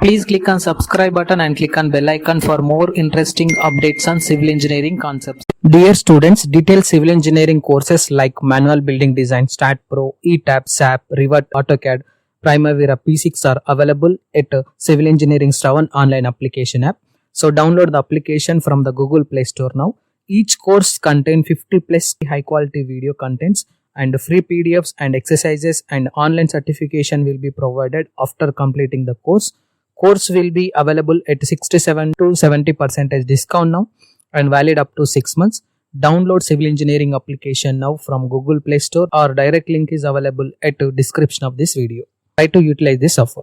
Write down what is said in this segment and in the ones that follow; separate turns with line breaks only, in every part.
Please click on subscribe button and click on bell icon for more interesting updates on civil engineering concepts. Dear students, detailed civil engineering courses like manual building design, Staad Pro, ETAP, SAP, Rivet, AutoCAD, Primavera, P6 are available at Civil Engineering Shravan online application app. So download the application from the Google Play Store now. Each course contains 50 plus high quality video contents and free PDFs and exercises, and online certification will be provided after completing the course. Course will be available at 67 to 70% discount now and valid up to 6 months. Download civil engineering application now from Google Play Store, or direct link is available at the description of this video. Try to utilize this offer.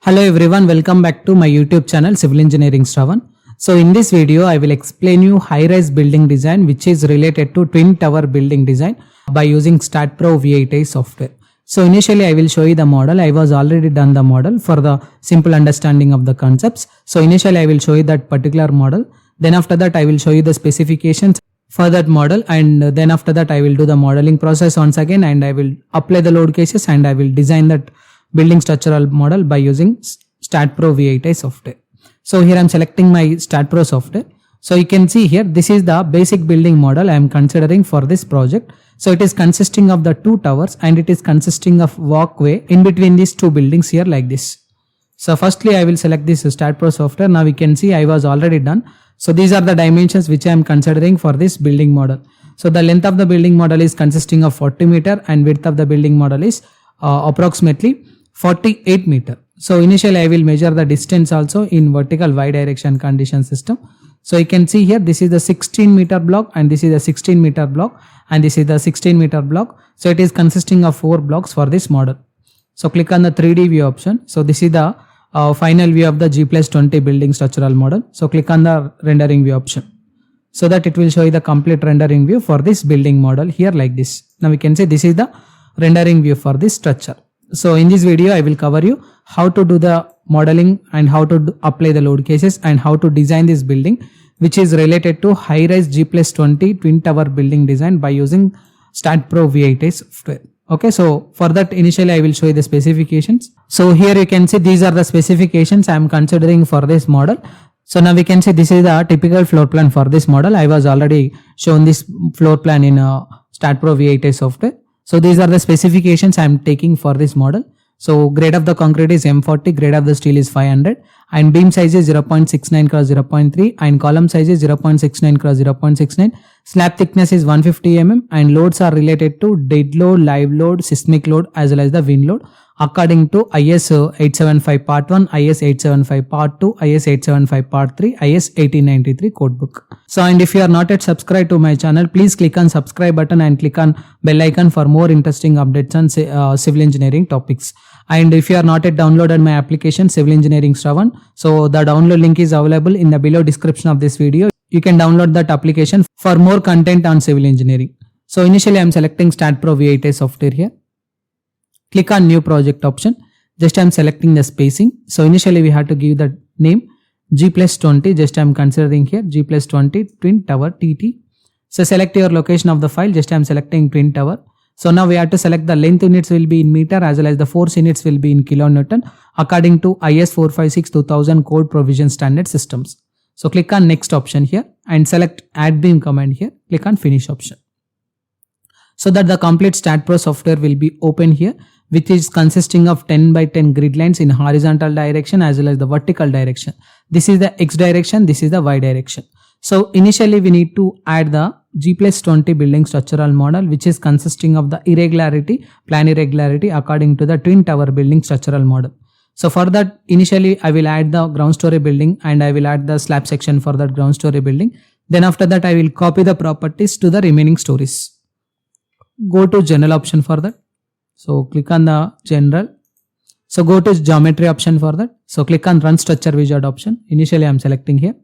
Hello everyone, welcome back to my YouTube channel Civil Engineering Shravan. So in this video I will explain you high-rise building design which is related to twin tower building design by using Staad Pro V8i software. So initially I will show you the model. I was already done the model for the simple understanding of the concepts. So initially I will show you that particular model. Then after that I will show you the specifications for that model, and then after that I will do the modeling process once again, and I will apply the load cases and I will design that building structural model by using Staad Pro V8i software. So here I am selecting my Staad Pro software. So you can see here, this is the basic building model I am considering for this project. So it is consisting of the two towers and it is consisting of walkway in between these two buildings here like this. So firstly I will select this Staad Pro software. Now we can see I was already done. So these are the dimensions which I am considering for this building model. So the length of the building model is consisting of 40 meter and width of the building model is approximately 48 meter. So initially I will measure the distance also in vertical y direction condition system. So you can see here, this is the 16 meter block and this is the 16 meter block and this is the 16 meter block. So it is consisting of 4 blocks for this model. So click on the 3D view option. So this is the final view of the G+20 building structural model. So click on the rendering view option, so that it will show you the complete rendering view for this building model here like this. Now we can say this is the rendering view for this structure. So in this video I will cover you how to do the modeling and how to apply the load cases and how to design this building which is related to high-rise G+20 twin tower building design by using Staad Pro V8i software. Okay, so for that initially I will show you the specifications. So here you can see these are the specifications I am considering for this model. So now we can see this is the typical floor plan for this model. I was already shown this floor plan in Staad Pro V8i software. So these are the specifications I am taking for this model. So grade of the concrete is M40, grade of the steel is 500 and beam size is 0.69 cross 0.3 and column size is 0.69 cross 0.69. Slab thickness is 150 mm and loads are related to dead load, live load, seismic load as well as the wind load according to IS 875 part 1, IS 875 part 2, IS 875 part 3, IS 1893 codebook. So and if you are not yet subscribed to my channel, please click on subscribe button and click on bell icon for more interesting updates on civil engineering topics. And if you are not yet downloaded my application Civil Engineering Shravan, so the download link is available in the below description of this video. You can download that application for more content on civil engineering. So initially I am selecting Staad Pro V8i software here. Click on new project option. Just I am selecting the spacing. So initially we have to give the name G+20. Just I am considering here G+20 twin tower TT. So select your location of the file. Just I am selecting twin tower. So now we have to select the length units will be in meter as well as the force units will be in kilonewton according to IS 456 2000 code provision standard systems. So click on next option here and select add beam command here. Click on finish option. So that the complete Staad Pro software will be open here, which is consisting of 10 by 10 grid lines in horizontal direction as well as the vertical direction. This is the X direction, this is the Y direction. So initially we need to add the G+20 building structural model which is consisting of the plan irregularity according to the twin tower building structural model. So for that initially I will add the ground story building and I will add the slab section for that ground story building. Then after that I will copy the properties to the remaining stories. Go to general option for that. So click on the general. So go to geometry option for that. So click on run structure wizard option. Initially I am selecting here.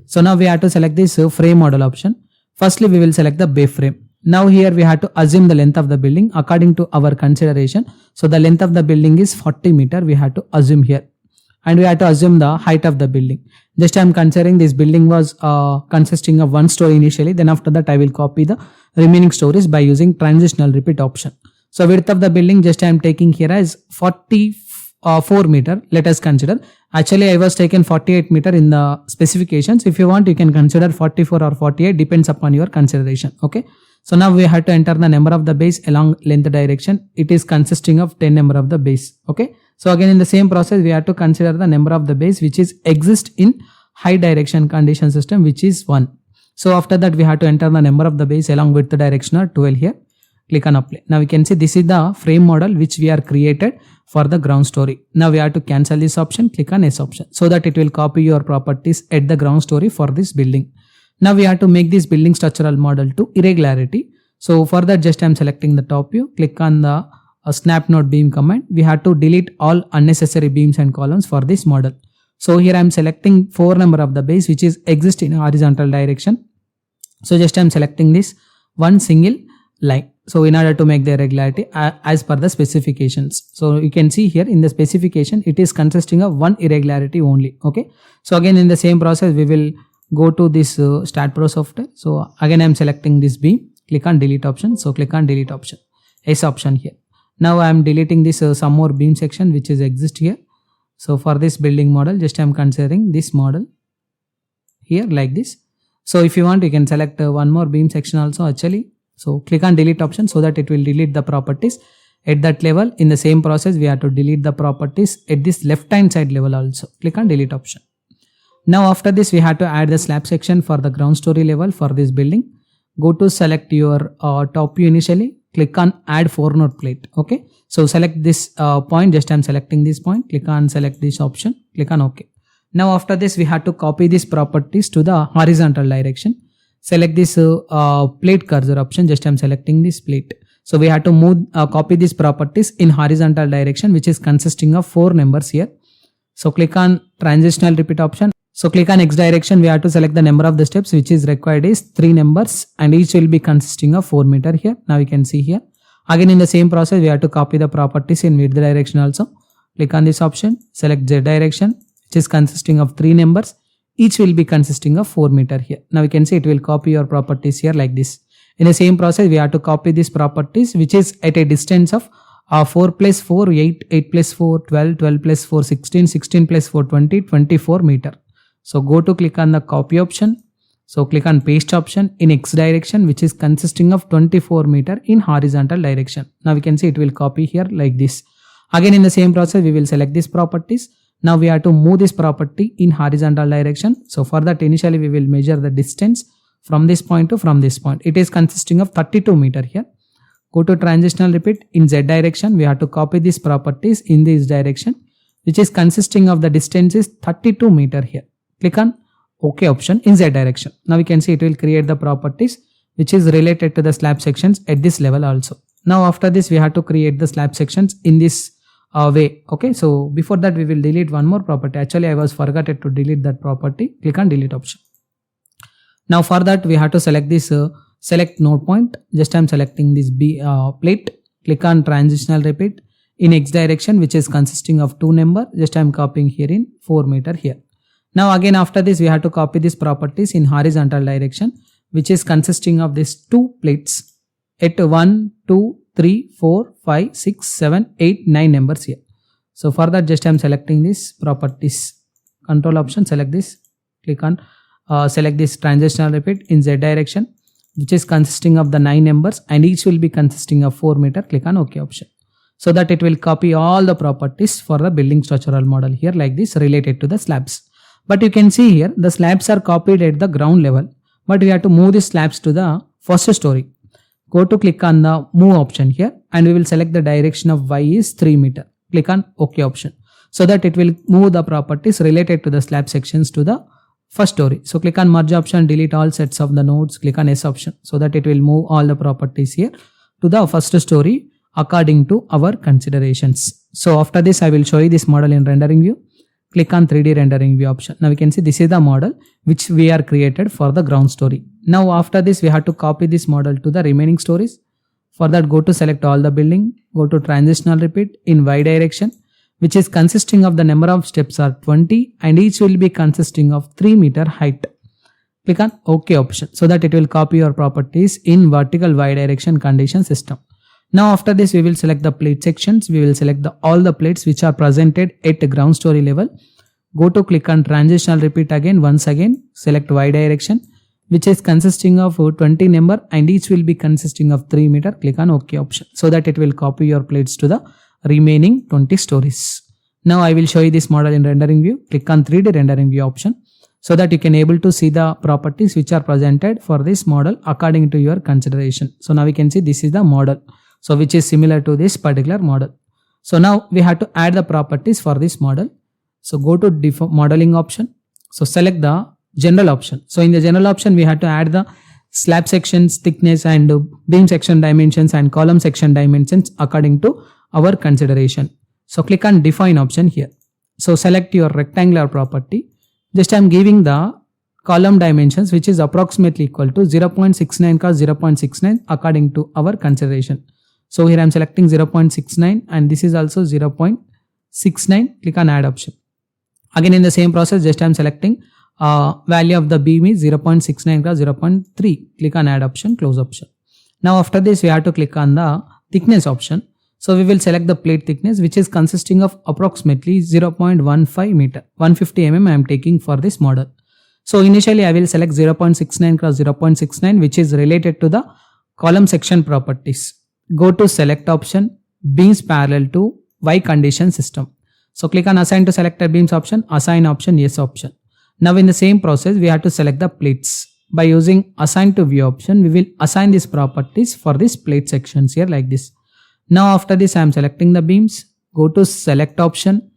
So now we have to select this frame model option. Firstly we will select the bay frame. Now here we have to assume the length of the building according to our consideration. So the length of the building is 40 meter. We have to assume here. And we have to assume the height of the building. Just I am considering this building was consisting of one story initially. Then after that I will copy the remaining stories by using transitional repeat option. So width of the building just I am taking here as 40 4 meter. Let us consider. Actually, I was taken 48 meter in the specifications. If you want, you can consider 44 or 48, depends upon your consideration. Okay. So now we have to enter the number of the base along length direction. It is consisting of 10 number of the base. Okay. So again, in the same process, we have to consider the number of the base which is exist in high direction condition system, which is 1. So after that, we have to enter the number of the base along with the directional 12 here. Click on apply. Now we can see this is the frame model which we are created for the ground story. Now we have to cancel this option, click on S option, so that it will copy your properties at the ground story for this building. Now we have to make this building structural model to irregularity. So for that, just I am selecting the top view, click on the snap node beam command. We have to delete all unnecessary beams and columns for this model. So here I am selecting 4 number of the base which is exist in horizontal direction. So just I am selecting this one single line. So in order to make the irregularity as per the specifications. So you can see here in the specification, it is consisting of one irregularity only. Okay. So again, in the same process, we will go to this Staad Pro software. So again, I am selecting this beam, click on delete option. So click on delete option, S option here. Now I am deleting this some more beam section which is exist here. So for this building model, just I am considering this model here like this. So if you want, you can select one more beam section also actually. So click on delete option so that it will delete the properties at that level. In the same process, we have to delete the properties at this left hand side level also. Click on delete option. Now after this, we have to add the slab section for the ground story level for this building. Go to select your top view initially. Click on add 4 node plate. Okay. So select this point. Just I'm selecting this point. Click on select this option. Click on OK. Now after this, we have to copy these properties to the horizontal direction. Select this plate cursor option. Just I'm selecting this plate. So we have to move, copy these properties in horizontal direction, which is consisting of 4 numbers here. So click on transitional repeat option. So click on X direction. We have to select the number of the steps which is required is 3 numbers and each will be consisting of 4 meter here. Now you can see here. Again in the same process, we have to copy the properties in width direction also. Click on this option. Select Z direction, which is consisting of 3 numbers. Each will be consisting of 4 meter here. Now you can see it will copy your properties here like this. In the same process, we have to copy these properties which is at a distance of 4 plus 4, 8, 8 plus 4, 12, 12 plus 4, 16, 16 plus 4, 20, 24 meter. So go to click on the copy option. So click on paste option in X direction, which is consisting of 24 meter in horizontal direction. Now we can see it will copy here like this. Again in the same process, we will select these properties. Now we have to move this property in horizontal direction. So for that, initially we will measure the distance from this point to from this point. It is consisting of 32 meter here. Go to transitional repeat in Z direction. We have to copy these properties in this direction, which is consisting of the distance is 32 meter here. Click on OK option in Z direction. Now we can see it will create the properties which is related to the slab sections at this level also. Now after this, we have to create the slab sections in this way. Okay, so before that we will delete one more property. Actually I was forgotten to delete that property. Click on delete option. Now for that, we have to select this select node point. Just I'm selecting this plate. Click on transitional repeat in X direction, which is consisting of 2 number. Just I'm copying here in 4 meter here. Now again after this, we have to copy these properties in horizontal direction, which is consisting of these 2 plates at 1, 2, 3, 4, 5, 6, 7, 8, 9 numbers here. So for that, just I am selecting this properties. Control option, select this. Click on select this transitional repeat in Z direction, which is consisting of the 9 numbers and each will be consisting of 4 meter. Click on OK option. So that it will copy all the properties for the building structural model here like this related to the slabs. But you can see here the slabs are copied at the ground level, but we have to move the slabs to the first story. Go to click on the move option here and we will select the direction of Y is 3 meter. Click on OK option so that it will move the properties related to the slab sections to the first story. So click on merge option, delete all sets of the nodes, click on S option so that it will move all the properties here to the first story according to our considerations. So after this, I will show you this model in rendering view. Click on 3D rendering view option. Now we can see this is the model which we are created for the ground story. Now after this, we have to copy this model to the remaining stories. For that, go to select all the building, go to transitional repeat in Y direction, which is consisting of the number of steps are 20 and each will be consisting of 3 meter height. Click on OK option so that it will copy your properties in vertical Y direction condition system. Now after this we will select the plate sections. We will select all the plates which are presented at ground story level. Go to click on transitional repeat again. Once again select Y direction, which is consisting of 20 number and each will be consisting of 3 meter. Click on OK option so that it will copy your plates to the remaining 20 stories. Now I will show you this model in rendering view. Click on 3D rendering view option so that you can able to see the properties which are presented for this model according to your consideration. So now we can see this is the model, so which is similar to this particular model. So now we have to add the properties for this model. So go to modeling option. So select the general option. So in the general option we have to add the slab sections thickness and beam section dimensions and column section dimensions according to our consideration. So click on define option here. So select your rectangular property. Just I am giving the column dimensions which is approximately equal to 0.69 cross 0.69 according to our consideration. So here I am selecting 0.69 and this is also 0.69. Click on add option. Again in the same process just I am selecting value of the beam is 0.69 cross 0.3. Click on add option, close option. Now after this we have to click on the thickness option. So we will select the plate thickness which is consisting of approximately 0.15 meter. 150 mm I am taking for this model. So initially I will select 0.69 cross 0.69 which is related to the column section properties. Go to select option, beams parallel to Y condition system. So click on assign to selected beams option, assign option, yes option. Now in the same process we have to select the plates. By using assign to view option we will assign these properties for these plate sections here like this. Now after this I am selecting the beams. Go to select option,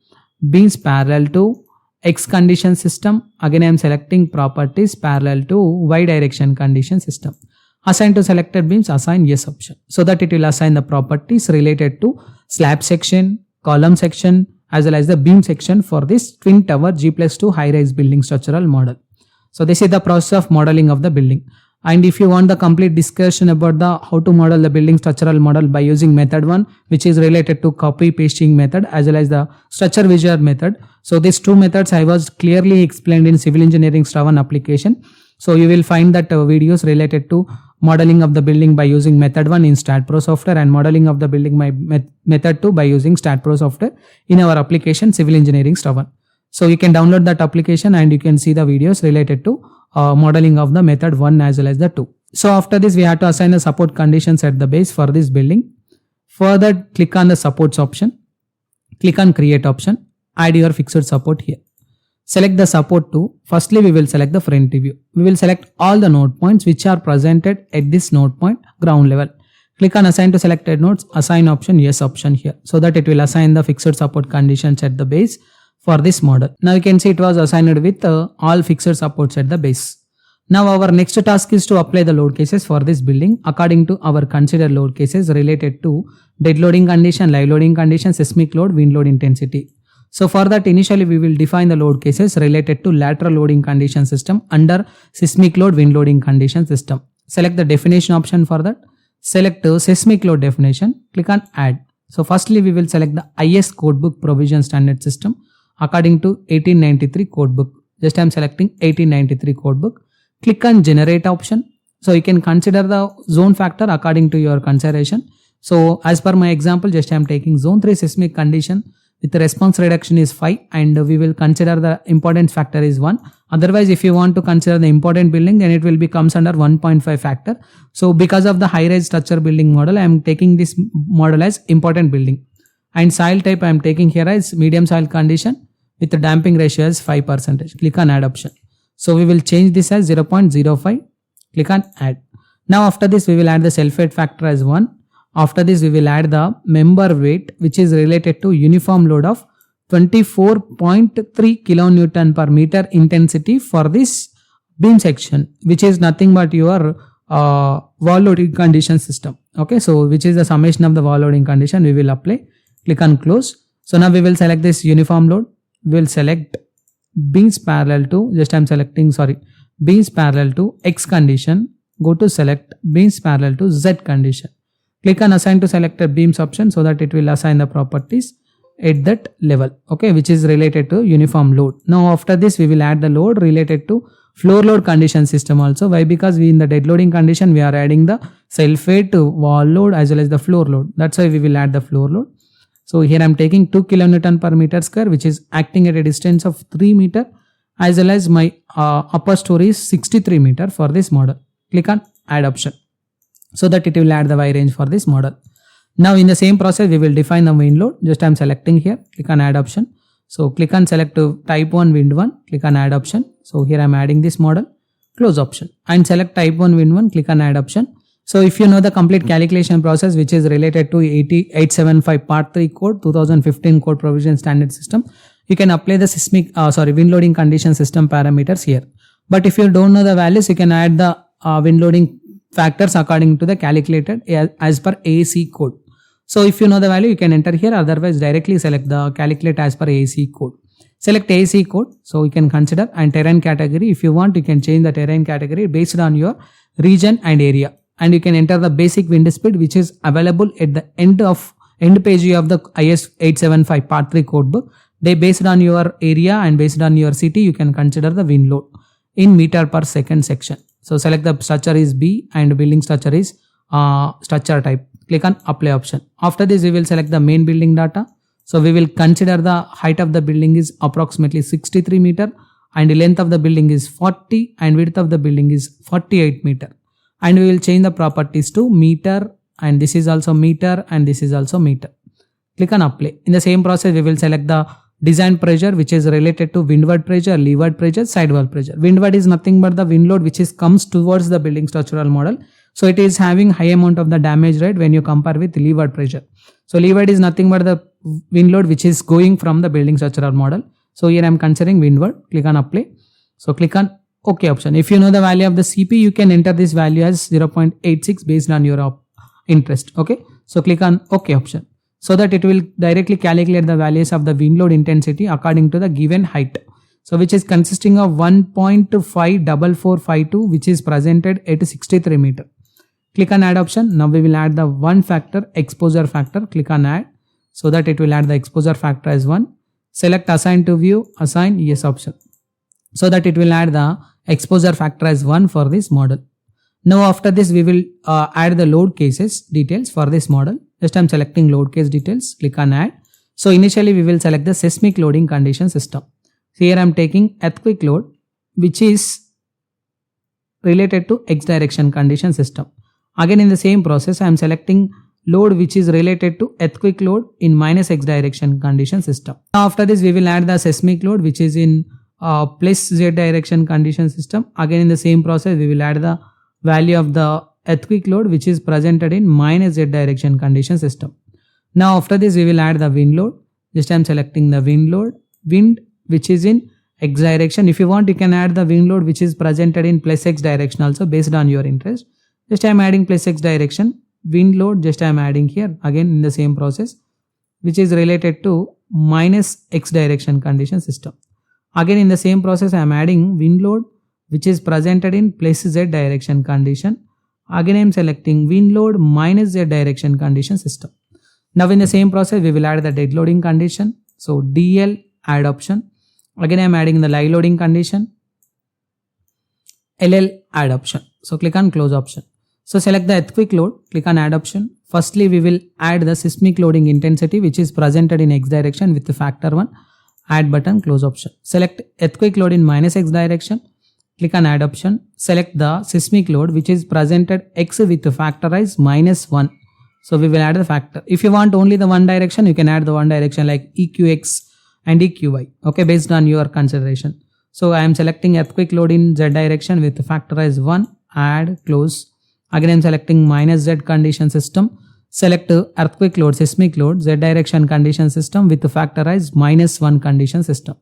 beams parallel to X condition system. Again I am selecting properties parallel to Y direction condition system. Assign to selected beams, assign yes option so that it will assign the properties related to slab section, column section as well as the beam section for this twin tower G+2 high rise building structural model. So this is the process of modeling of the building. And if you want the complete discussion about the how to model the building structural model by using method 1 which is related to copy pasting method as well as the structure visual method. So these two methods I was clearly explained in civil engineering Shravan application. So you will find that videos related to modeling of the building by using method 1 in Staad Pro software and modeling of the building by method 2 by using Staad Pro software in our application civil engineering Shravan. So you can download that application and you can see the videos related to modeling of the method 1 as well as the 2. So after this we have to assign the support conditions at the base for this building. Further click on the supports option, click on create option, add your fixed support here. Select the support to, firstly we will select the front view. We will select all the node points which are presented at this node point ground level. Click on assign to selected nodes, assign option, yes option here so that it will assign the fixed support conditions at the base for this model. Now you can see it was assigned with all fixed supports at the base. Now our next task is to apply the load cases for this building according to our considered load cases related to dead loading condition, live loading condition, seismic load, wind load intensity. So for that initially we will define the load cases related to lateral loading condition system under seismic load, wind loading condition system. Select the definition option for that. Select seismic load definition, click on add. So firstly we will select the IS codebook provision standard system according to 1893 codebook. Just I am selecting 1893 codebook. Click on generate option. So you can consider the zone factor according to your consideration. So as per my example just I am taking zone 3 seismic condition with the response reduction is 5 and we will consider the importance factor is 1. Otherwise if you want to consider the important building then it will be comes under 1.5 factor. So because of the high rise structure building model I am taking this model as important building. And soil type I am taking here as medium soil condition with the damping ratio as 5%. Click on add option. So we will change this as 0.05. Click on add. Now after this we will add the self-weight factor as 1. After this we will add the member weight which is related to uniform load of 24.3 kilonewton per meter intensity for this beam section which is nothing but your wall loading condition system. Okay, so which is the summation of the wall loading condition we will apply. Click on close. So now we will select this uniform load. We will select beams parallel to, just I am selecting beams parallel to X condition. Go to select beams parallel to Z condition. Click on assign to selected beams option so that it will assign the properties at that level, okay, which is related to uniform load. Now after this we will add the load related to floor load condition system also. Why? Because we in the dead loading condition we are adding the self-weight, wall load as well as the floor load. That's why we will add the floor load. So here I am taking 2 kilonewton per meter square, which is acting at a distance of 3 meter, as well as my upper story is 63 meter for this model. Click on add option so that it will add the Y range for this model. Now in the same process we will define the wind load. Just I am selecting here, click on add option. So click on select to type 1 wind 1, click on add option. So here I am adding this model, close option, and select type 1 wind 1, click on add option. So if you know the complete calculation process which is related to 875 part 3 code, 2015 code provision standard system, you can apply the wind loading condition system parameters here. But if you don't know the values, you can add the wind loading factors according to the calculated as per AAC code. So if you know the value, you can enter here, otherwise directly select the calculate as per AAC code. Select AAC code, so you can consider, and terrain category. If you want, you can change the terrain category based on your region and area. And you can enter the basic wind speed which is available at the end page of the IS 875 part 3 codebook. They based on your area and based on your city, you can consider the wind load in meter per second section. So select the structure is B and building structure is structure type. Click on apply option. After this we will select the main building data. So we will consider the height of the building is approximately 63 meter and the length of the building is 40 and width of the building is 48 meter. And we will change the properties to meter, and this is also meter, and this is also meter. Click on apply. In the same process we will select the design pressure which is related to windward pressure, leeward pressure, sidewall pressure. Windward is nothing but the wind load which comes towards the building structural model. So it is having high amount of the damage rate when you compare with leeward pressure. So leeward is nothing but the wind load which is going from the building structural model. So here I am considering windward. Click on apply. So click on OK option. If you know the value of the CP, you can enter this value as 0.86 based on your interest. Okay. So click on OK option so that it will directly calculate the values of the wind load intensity according to the given height. So which is consisting of 1.54452 which is presented at 63 meter. Click on add option. Now we will add the one factor, exposure factor. Click on add so that it will add the exposure factor as 1. Select assign to view, assign yes option so that it will add the exposure factor as 1 for this model. Now after this we will add the load cases details for this model. Just I am selecting load case details, click on add. So initially we will select the seismic loading condition system. So here I am taking earthquake load which is related to X direction condition system. Again in the same process I am selecting load which is related to earthquake load in minus X direction condition system. Now after this we will add the seismic load which is in plus Z direction condition system. Again in the same process we will add the value of the earthquake load which is presented in minus Z direction condition system. Now after this we will add the wind load. Just I am selecting the wind load, wind which is in X direction. If you want you can add the wind load which is presented in plus X direction also based on your interest. Just I am adding plus X direction. Wind load just I am adding here again in the same process which is related to minus X direction condition system. Again in the same process I am adding wind load which is presented in plus Z direction condition. Again I am selecting wind load minus Z direction condition system. Now in the same process we will add the dead loading condition. So DL add option. Again I am adding the live loading condition. LL add option. So click on close option. So select the earthquake load, click on add option. Firstly we will add the seismic loading intensity which is presented in X direction with the factor 1. Add button, close option. Select earthquake load in minus X direction. Click on add option. Select the seismic load which is presented X with the factorize minus 1. So we will add the factor. If you want only the one direction, you can add the one direction like EQX and EQY. Okay, based on your consideration. So I am selecting earthquake load in Z direction with the factorize 1. Add, close. Again I am selecting minus Z condition system. Select earthquake load, seismic load, Z direction condition system with the factorize minus 1 condition system.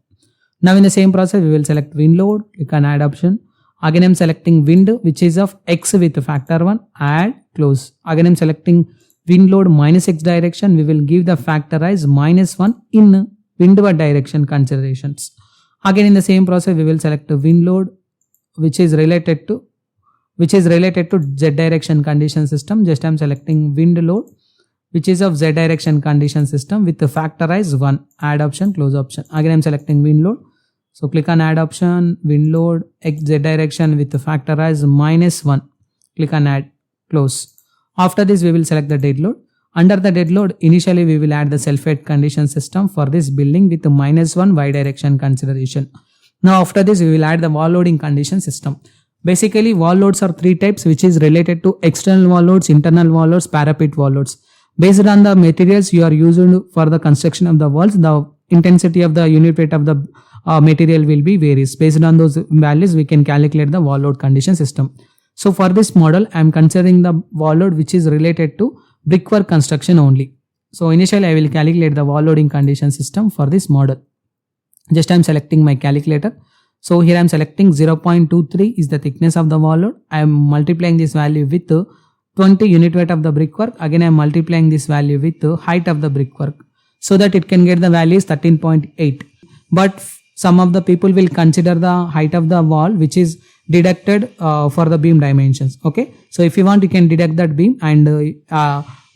Now in the same process we will select wind load, click on add option. Again I am selecting wind which is of X with factor 1, add, close. Again I am selecting wind load minus X direction, we will give the factorize minus 1 in windward direction considerations. Again in the same process we will select the wind load which is related to Z direction condition system. Just I am selecting wind load which is of Z direction condition system with the factorize 1, add option, close option. Again I am selecting wind load. So click on add option, wind load, X Z direction with the factorize minus 1. Click on add, close. After this, we will select the dead load. Under the dead load, initially we will add the self-weight condition system for this building with -1 y direction consideration. Now after this, we will add the wall loading condition system. Basically, wall loads are three types, which is related to external wall loads, internal wall loads, parapet wall loads. Based on the materials you are using for the construction of the walls, the intensity of the unit weight of the material will be varies. Based on those values, we can calculate the wall load condition system. So for this model, I am considering the wall load which is related to brickwork construction only. So initially, I will calculate the wall loading condition system for this model. Just I am selecting my calculator. So here I am selecting 0.23 is the thickness of the wall load. I am multiplying this value with 20 unit weight of the brickwork. Again, I am multiplying this value with the height of the brickwork, so that it can get the value is 13.8. But some of the people will consider the height of the wall which is deducted for the beam dimensions. Okay, so if you want, you can deduct that beam, and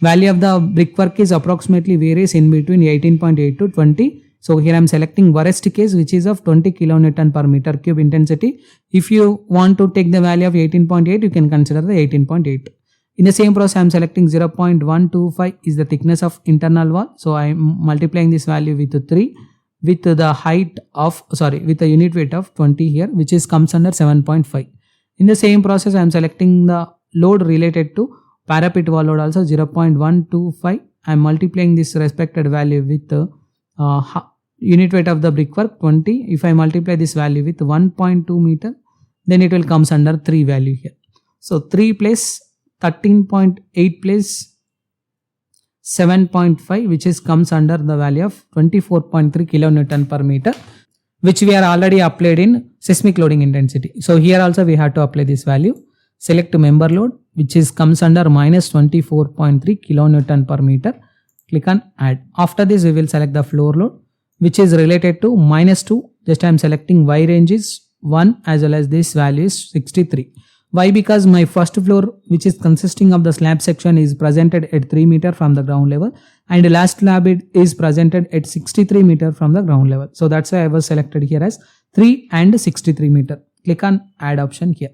value of the brickwork is approximately varies in between 18.8 to 20. So here I am selecting worst case, which is of 20 kilonewton per meter cube intensity. If you want to take the value of 18.8, you can consider the 18.8. In the same process, I am selecting 0.125 is the thickness of internal wall. So I am multiplying this value with 3 with the height of, with the unit weight of 20 here, which is comes under 7.5. In the same process, I am selecting the load related to parapet wall load also 0.125. I am multiplying this respected value with the unit weight of the brickwork 20. If I multiply this value with 1.2 meter, then it will comes under 3 value here. So 3 plus 13.8 plus 7.5, which is comes under the value of 24.3 kilonewton per meter, which we are already applied in seismic loading intensity. So here also we have to apply this value. Select member load, which is comes under -24.3 kilonewton per meter. Click on add. After this, we will select the floor load, which is related to -2. Just I am selecting Y range is 1 as well as this value is 63. Why? Because my first floor, which is consisting of the slab section, is presented at 3 meter from the ground level, and the last slab is presented at 63 meter from the ground level. So that's why I was selected here as 3 and 63 meter. Click on add option here.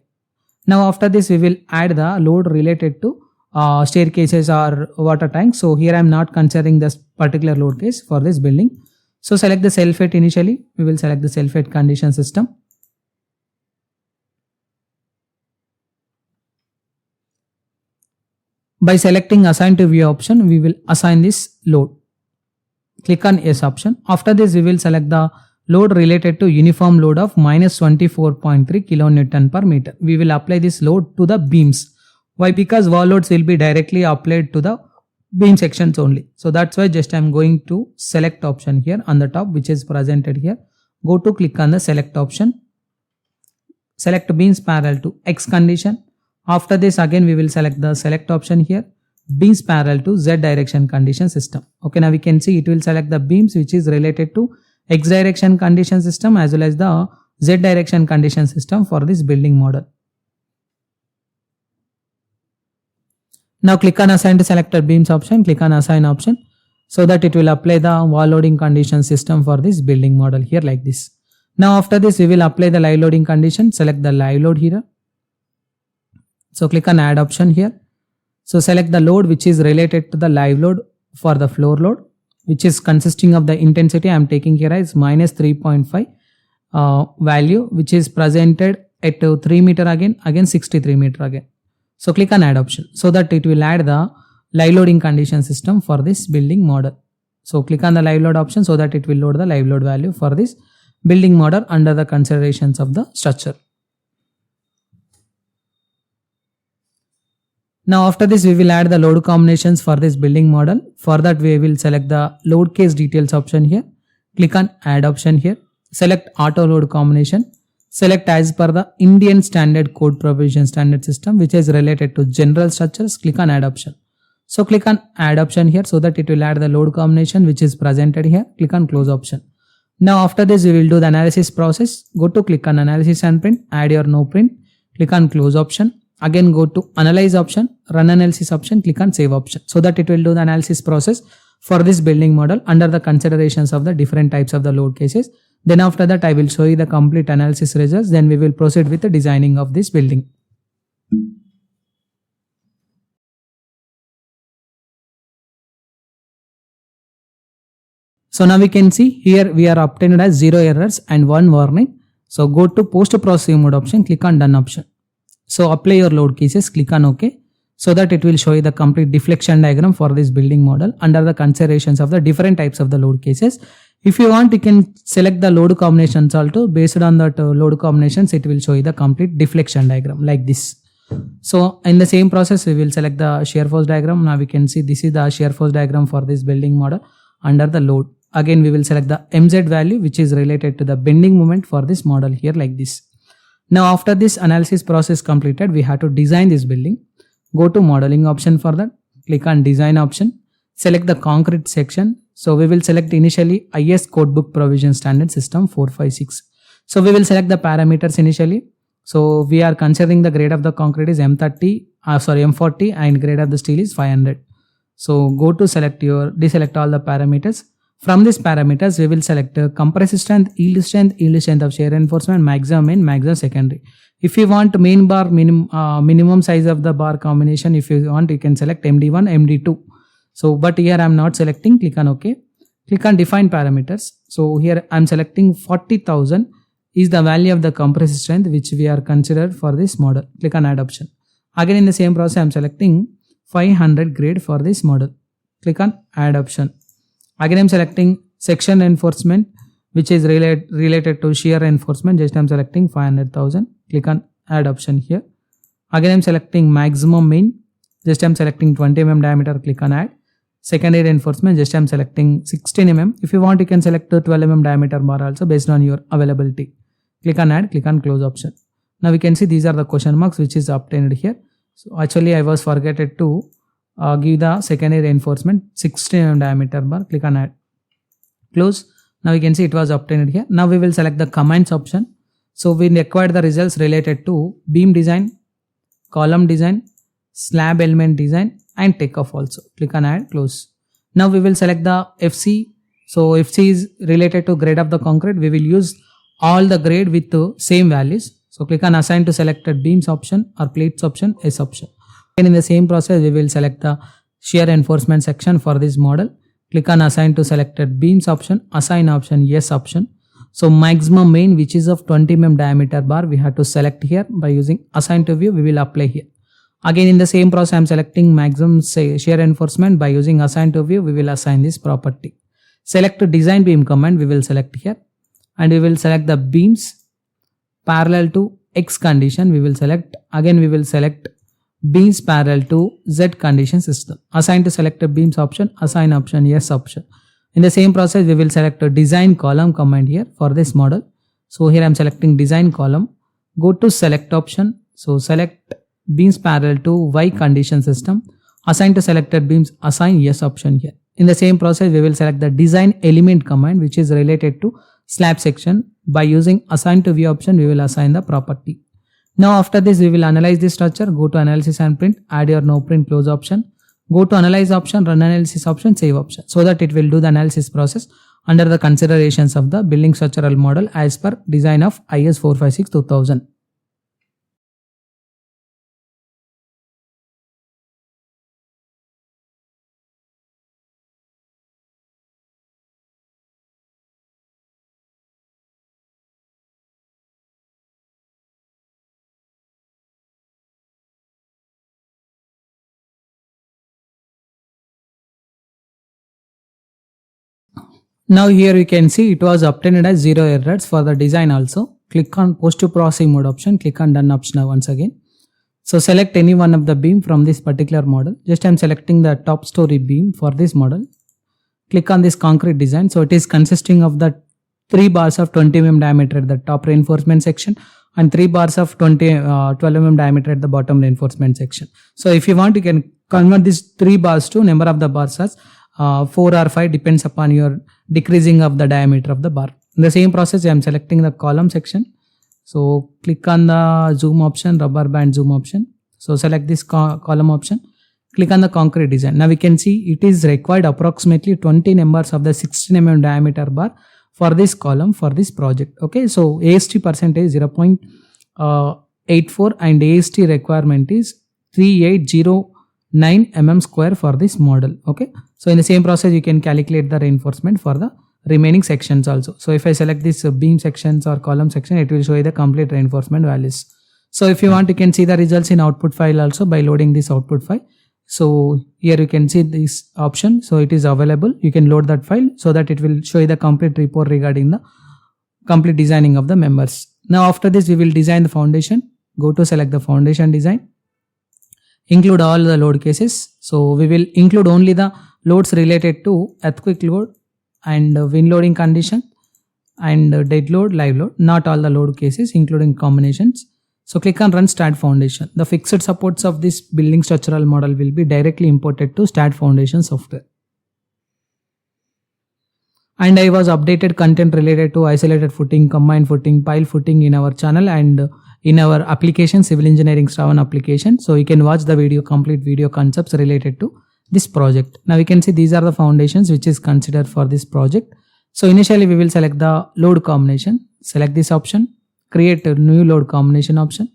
Now after this, we will add the load related to staircases or water tanks. So here I am not considering this particular load case for this building. So select the self-weight initially. We will select the self-weight condition system. By selecting assign to view option, we will assign this load. Click on yes option. After this, we will select the load related to uniform load of -24.3 kilonewton per meter. We will apply this load to the beams. Why? Because wall loads will be directly applied to the beam sections only. So that's why just I am going to select option here on the top, which is presented here. Go to click on the select option. Select beams parallel to X condition. After this, again we will select the select option here. Beams parallel to Z direction condition system. Okay, now we can see it will select the beams which is related to X direction condition system as well as the Z direction condition system for this building model. Now click on assign to selected beams option. Click on assign option, so that it will apply the wall loading condition system for this building model here like this. Now after this, we will apply the live loading condition. Select the live load here. So click on add option here. So select the load which is related to the live load for the floor load, which is consisting of the intensity I am taking here as -3.5 value, which is presented at 3 meter again 63 meter again. So click on add option, so that it will add the live loading condition system for this building model. So click on the live load option, so that it will load the live load value for this building model under the considerations of the structure. Now after this, we will add the load combinations for this building model. For that, we will select the load case details option here. Click on add option here. Select auto load combination. Select as per the Indian standard code provision standard system, which is related to general structures. Click on add option. So click on add option here, so that it will add the load combination which is presented here. Click on close option. Now after this, we will do the analysis process. Go to click on analysis and print. Add or no print. Click on close option. Again go to analyze option, run analysis option, click on save option, so that it will do the analysis process for this building model under the considerations of the different types of the load cases. Then after that, I will show you the complete analysis results. Then we will proceed with the designing of this building. So now we can see here we are obtained as 0 errors and 1 warning. So go to post processing mode option, click on done option. So apply your load cases, click on OK, so that it will show you the complete deflection diagram for this building model under the considerations of the different types of the load cases. If you want, you can select the load combinations also. Based on that load combinations, it will show you the complete deflection diagram like this. So in the same process, we will select the shear force diagram. Now we can see this is the shear force diagram for this building model under the load. Again, we will select the MZ value, which is related to the bending moment for this model here like this. Now after this analysis process completed, we have to design this building. Go to modeling option for that. Click on design option. Select the concrete section. So we will select initially IS Codebook Provision Standard System 456. So we will select the parameters initially. So we are considering the grade of the concrete is M40 and grade of the steel is 500. So go to deselect all the parameters. From these parameters, we will select compressive strength, yield strength of shear reinforcement, maximum main, maximum secondary. If you want main bar, minimum size of the bar combination, if you want, you can select MD1, MD2. So, but here I am not selecting, click on OK. Click on define parameters. So here I am selecting 40,000 is the value of the compressive strength which we are considered for this model. Click on add option. Again in the same process, I am selecting 500 grade for this model. Click on add option. Again I am selecting section reinforcement which is related to shear reinforcement. Just I am selecting 500,000. Click on add option here. Again I am selecting maximum main. Just I am selecting 20 mm diameter. Click on add. Secondary reinforcement, just I am selecting 16 mm. If you want, you can select the 12 mm diameter bar also based on your availability. Click on add, click on close option. Now we can see these are the question marks which is obtained here. So actually I was forgetting to give the secondary reinforcement 16 mm diameter bar. Click on add, close. Now we can see it was obtained here. Now we will select the commands option. So we require the results related to beam design, column design, slab element design and takeoff also. Click on add, close. Now we will select the FC. So FC is related to grade of the concrete. We will use all the grade with the same values. So click on assign to selected beams option or plates option, S option. And in the same process, we will select the shear reinforcement section for this model. Click on assign to selected beams option, assign option, yes option. So maximum main which is of 20 mm diameter bar we have to select here by using assign to view. We will apply here. Again in the same process I am selecting maximum shear reinforcement by using assign to view. We will assign this property. Select to design beam command we will select here and we will select the beams parallel to X condition. We will select again we will select beams parallel to Z condition system. Assign to selected beams option, assign option, yes option. In the same process we will select a design column command here for this model. So here I am selecting design column. Go to select option. So select beams parallel to Y condition system. Assign to selected beams, assign yes option here. In the same process we will select the design element command which is related to slab section. By using assign to view option we will assign the property. Now after this we will analyze this structure. Go to analysis and print, add your no print close option. Go to analyze option, run analysis option, save option, so that it will do the analysis process under the considerations of the building structural model as per design of IS 456-2000. Now here you can see it was obtained as 0 errors for the design also. Click on post to processing mode option, click on done option once again. So select any one of the beam from this particular model. Just I am selecting the top story beam for this model. Click on this concrete design. So it is consisting of the 3 bars of 20 mm diameter at the top reinforcement section and 3 bars of 12 mm diameter at the bottom reinforcement section. So if you want you can convert these 3 bars to number of the bars as 4 or 5 depends upon your decreasing of the diameter of the bar. In the same process I am selecting the column section. So click on the zoom option, rubber band zoom option. So select this column option. Click on the concrete design. Now we can see it is required approximately 20 numbers of the 16 mm diameter bar for this column for this project. Okay, so AST percentage 0.84 and AST requirement is 3809 mm square for this model. Okay, so in the same process you can calculate the reinforcement for the remaining sections also. So if I select this beam sections or column section, it will show you the complete reinforcement values. So if you want, you can see the results in output file also by loading this output file. So here you can see this option. So it is available. You can load that file so that it will show you the complete report regarding the complete designing of the members. Now after this, we will design the foundation. Go to select the foundation design. Include all the load cases. So we will include only the loads related to earthquake load and wind loading condition and dead load, live load, not all the load cases including combinations. So click on run Staad Foundation. The fixed supports of this building structural model will be directly imported to Staad Foundation software. And I was updated content related to isolated footing, combined footing, pile footing in our channel and in our application, Civil Engineering Shravan application. So you can watch the video, complete video concepts related to this project. Now we can see these are the foundations which is considered for this project. So initially we will select the load combination. Select this option. Create a new load combination option.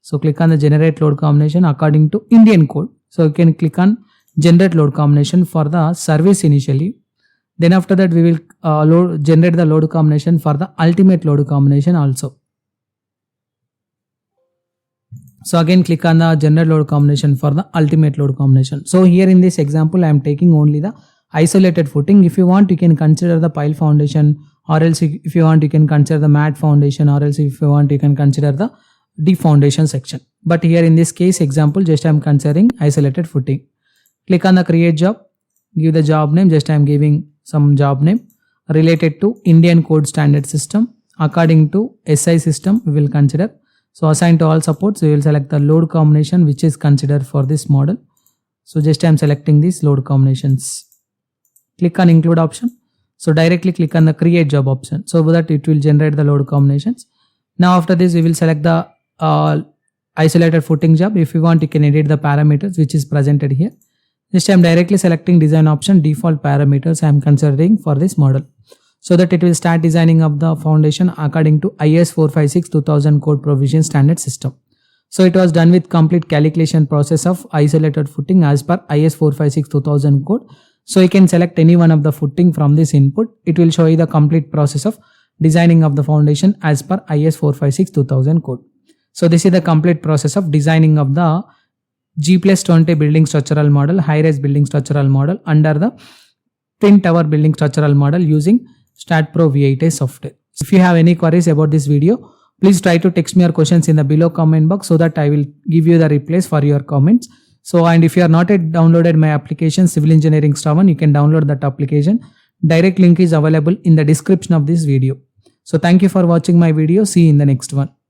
So click on the generate load combination according to Indian code. So you can click on generate load combination for the service initially. Then after that we will generate the load combination for the ultimate load combination also. So again click on the generate load combination for the ultimate load combination. So here in this example I am taking only the isolated footing. If you want, you can consider the pile foundation, or else if you want, you can consider the mat foundation, or else if you want, you can consider the deep foundation section. But here in this case example, just I am considering isolated footing. Click on the create job, give the job name, just I am giving some job name related to Indian code standard system. According to SI system we will consider. So assign to all supports, we will select the load combination which is considered for this model. So just I am selecting these load combinations. Click on include option. So directly click on the create job option so that it will generate the load combinations. Now after this we will select the isolated footing job. If you want, you can edit the parameters which is presented here. This time directly selecting design option, default parameters I am considering for this model, so that it will start designing of the foundation according to IS 456-2000 code provision standard system. So it was done with complete calculation process of isolated footing as per IS 456-2000 code. So you can select any one of the footing from this input. It will show you the complete process of designing of the foundation as per IS 456-2000 code. So this is the complete process of designing of the G+20 building structural model, high-rise building structural model under the twin tower building structural model using Staad Pro V8i software. If you have any queries about this video, please try to text me your questions in the below comment box so that I will give you the replies for your comments. So, and if you are not yet downloaded my application Civil Engineering Shravan, you can download that application. Direct link is available in the description of this video. So thank you for watching my video. See you in the next one.